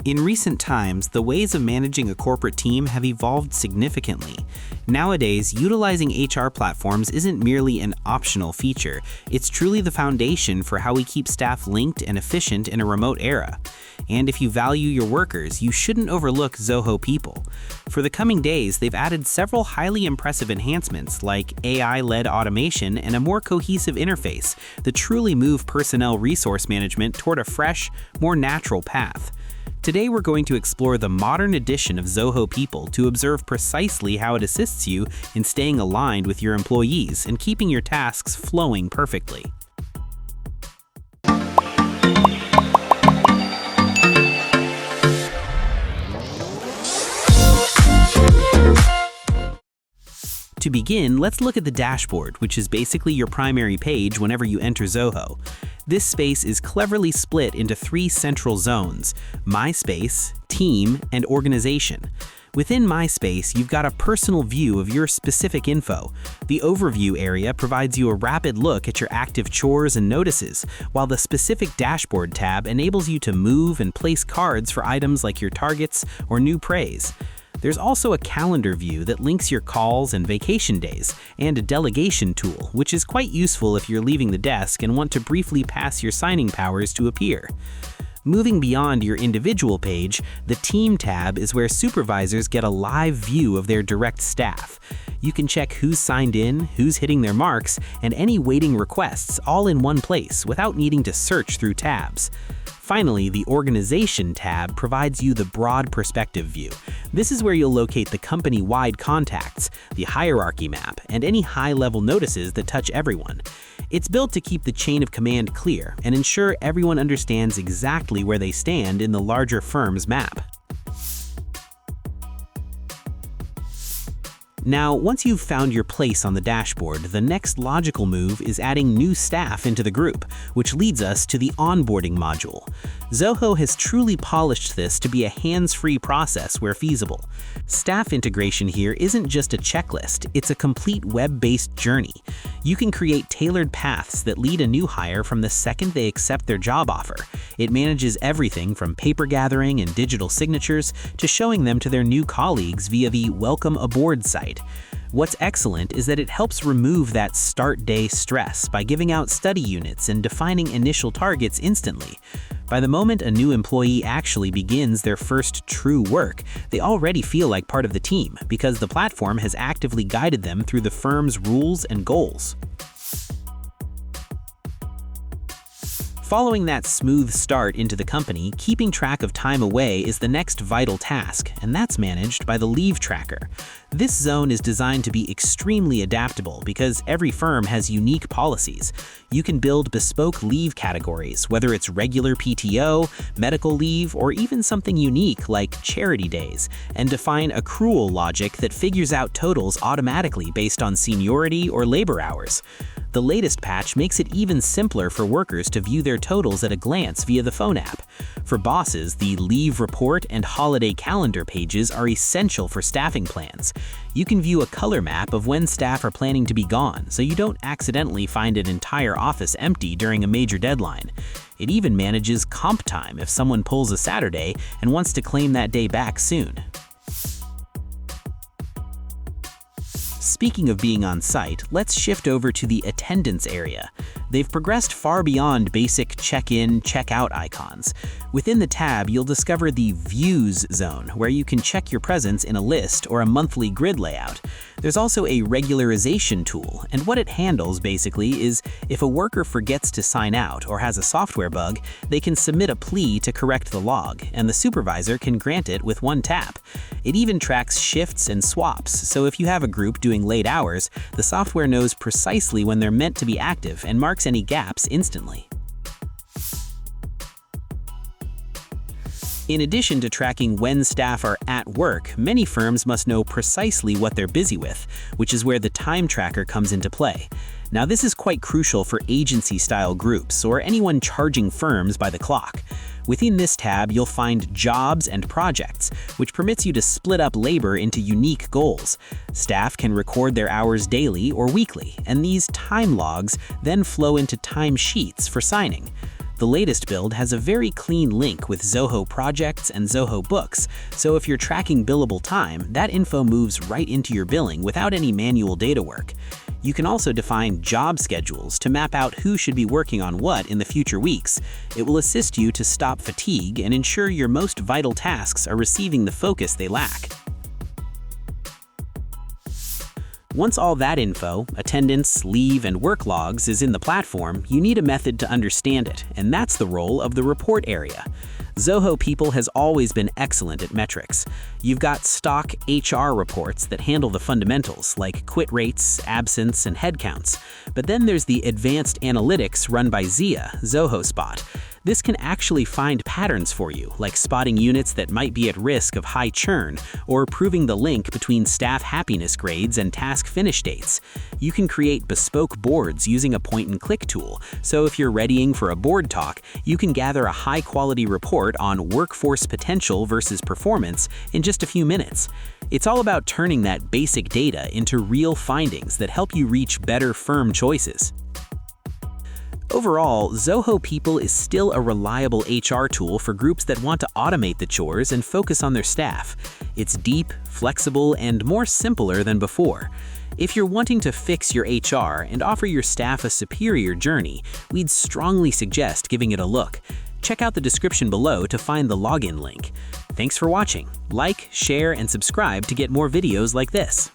In recent times, the ways of managing a corporate team have evolved significantly. Nowadays, utilizing HR platforms isn't merely an optional feature, it's truly the foundation for how we keep staff linked and efficient in a remote era. And if you value your workers, you shouldn't overlook Zoho People. For the coming days, they've added several highly impressive enhancements like AI-led automation and a more cohesive interface that truly move personnel resource management toward a fresh, more natural path. Today we're going to explore the modern edition of Zoho People to observe precisely how it assists you in staying aligned with your employees and keeping your tasks flowing perfectly. To begin, let's look at the dashboard, which is basically your primary page whenever you enter Zoho. This space is cleverly split into 3 central zones: My Space, Team, and Organization. Within My Space, you've got a personal view of your specific info. The Overview area provides you a rapid look at your active chores and notices, while the Specific Dashboard tab enables you to move and place cards for items like your targets or new praise. There's also a calendar view that links your calls and vacation days, and a delegation tool, which is quite useful if you're leaving the desk and want to briefly pass your signing powers to a peer. Moving beyond your individual page, the Team tab is where supervisors get a live view of their direct staff. You can check who's signed in, who's hitting their marks, and any waiting requests all in one place without needing to search through tabs. Finally, the Organization tab provides you the broad perspective view. This is where you'll locate the company-wide contacts, the hierarchy map, and any high-level notices that touch everyone. It's built to keep the chain of command clear and ensure everyone understands exactly where they stand in the larger firm's map. Now, once you've found your place on the dashboard, the next logical move is adding new staff into the group, which leads us to the onboarding module. Zoho has truly polished this to be a hands-free process where feasible. Staff integration here isn't just a checklist, it's a complete web-based journey. You can create tailored paths that lead a new hire from the second they accept their job offer. It manages everything from paper gathering and digital signatures to showing them to their new colleagues via the Welcome Aboard site. What's excellent is that it helps remove that start day stress by giving out study units and defining initial targets instantly. By the moment a new employee actually begins their first true work, they already feel like part of the team because the platform has actively guided them through the firm's rules and goals. Following that smooth start into the company, keeping track of time away is the next vital task, and that's managed by the Leave Tracker. This zone is designed to be extremely adaptable because every firm has unique policies. You can build bespoke leave categories, whether it's regular PTO, medical leave, or even something unique like charity days, and define accrual logic that figures out totals automatically based on seniority or labor hours. The latest patch makes it even simpler for workers to view their totals at a glance via the phone app. For bosses, the Leave Report and Holiday Calendar pages are essential for staffing plans. You can view a color map of when staff are planning to be gone, so you don't accidentally find an entire office empty during a major deadline. It even manages comp time if someone pulls a Saturday and wants to claim that day back soon. Speaking of being on site, let's shift over to the attendance area. They've progressed far beyond basic check-in, check-out icons. Within the tab, you'll discover the Views zone, where you can check your presence in a list or a monthly grid layout. There's also a regularization tool, and what it handles basically is if a worker forgets to sign out or has a software bug, they can submit a plea to correct the log, and the supervisor can grant it with one tap. It even tracks shifts and swaps, so if you have a group doing late hours, the software knows precisely when they're meant to be active and marks any gaps instantly. In addition to tracking when staff are at work, many firms must know precisely what they're busy with, which is where the time tracker comes into play. Now, this is quite crucial for agency-style groups or anyone charging firms by the clock. Within this tab, you'll find Jobs and Projects, which permits you to split up labor into unique goals. Staff can record their hours daily or weekly, and these time logs then flow into time sheets for signing. The latest build has a very clean link with Zoho Projects and Zoho Books, so if you're tracking billable time, that info moves right into your billing without any manual data work. You can also define job schedules to map out who should be working on what in the future weeks. It will assist you to stop fatigue and ensure your most vital tasks are receiving the focus they lack. Once all that info, attendance, leave, and work logs is in the platform, you need a method to understand it, and that's the role of the report area. Zoho People has always been excellent at metrics. You've got stock HR reports that handle the fundamentals, like quit rates, absence, and headcounts. But then there's the advanced analytics run by Zia, Zoho Spot. This can actually find patterns for you, like spotting units that might be at risk of high churn, or proving the link between staff happiness grades and task finish dates. You can create bespoke boards using a point-and-click tool, so if you're readying for a board talk, you can gather a high-quality report on workforce potential versus performance in just a few minutes. It's all about turning that basic data into real findings that help you reach better firm choices. Overall, Zoho People is still a reliable HR tool for groups that want to automate the chores and focus on their staff. It's deep, flexible, and more simpler than before. If you're wanting to fix your HR and offer your staff a superior journey, we'd strongly suggest giving it a look. Check out the description below to find the login link. Thanks for watching. Like, share, and subscribe to get more videos like this.